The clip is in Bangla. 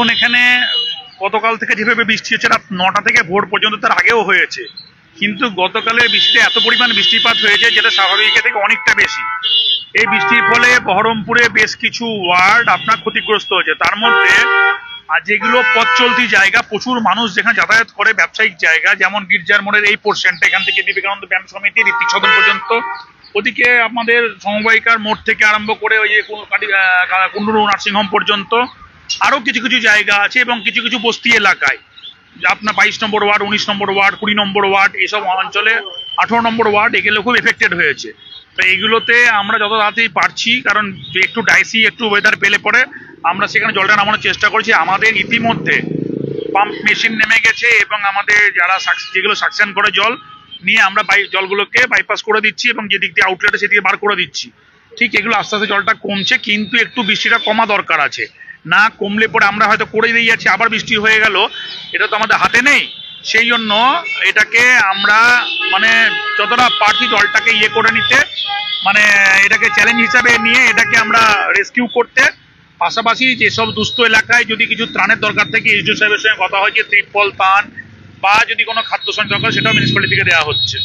দেখুন এখানে গতকাল থেকে যেভাবে বৃষ্টি হচ্ছে রাত 9টা থেকে ভোর পর্যন্ত, তার আগেও হয়েছে, কিন্তু গতকালের বৃষ্টিতে এত পরিমাণ বৃষ্টিপাত হয়েছে যেটা স্বাভাবিকের থেকে অনেকটা বেশি। এই বৃষ্টির ফলে বহরমপুরে বেশ কিছু ওয়ার্ড আপনার ক্ষতিগ্রস্ত হয়েছে। তার মধ্যে আর যেগুলো পথ চলতি জায়গা, প্রচুর মানুষ যেখানে যাতায়াত করে, ব্যবসায়িক জায়গা, যেমন গির্জার মোড়ের এই পোর্শনটা, এখান থেকে বিবেকানন্দ ব্যায়াম সমিতি ঋত্বিক সদন পর্যন্ত, ওদিকে আমাদের সমবায়িকার মোড় থেকে আরম্ভ করে ওই যে কুন্ডুরু নার্সিংহোম পর্যন্ত, আরও কিছু কিছু জায়গা আছে এবং কিছু কিছু বস্তি এলাকায় আপনার 22 নম্বর ওয়ার্ড, 19 নম্বর ওয়ার্ড, 20 নম্বর ওয়ার্ড, এসব অঞ্চলে 18 নম্বর ওয়ার্ড, এগুলো খুব এফেক্টেড হয়েছে। তো এইগুলোতে আমরা যত তাড়াতাড়ি পারছি, কারণ একটু ডাইসি একটু ওয়েদার পেলে পরে আমরা সেখানে জলটা নামানোর চেষ্টা করছি। আমাদের ইতিমধ্যে পাম্প মেশিন নেমে গেছে এবং আমাদের যারা যেগুলো সাকশন করে জল নিয়ে আমরা জলগুলোকে বাইপাস করে দিচ্ছি এবং যেদিক দিয়ে আউটলেটে সেদিকে বার করে দিচ্ছি। ঠিক এগুলো আস্তে আস্তে জলটা কমছে, কিন্তু একটু বৃষ্টিটা কমা দরকার আছে। না কমলে পরে আমরা হয়তো করে দিয়ে যাচ্ছি, আবার বৃষ্টি হয়ে গেল, এটা তো আমাদের হাতে নেই। সেই জন্য এটাকে আমরা মানে যতটা পারছি জলটাকে করে নিতে, মানে এটাকে চ্যালেঞ্জ হিসাবে নিয়ে এটাকে আমরা রেস্কিউ করতে, পাশাপাশি যেসব দুস্থ এলাকায় যদি কিছু ত্রাণের দরকার থাকে, এসডিও সাহেবের সঙ্গে কথা হয়েছে, ত্রিপল ত্রাণ বা যদি কোনো খাদ্য সংযোগ হয় সেটাও মিউনিসিপ্যালিটি থেকে দেওয়া হচ্ছে।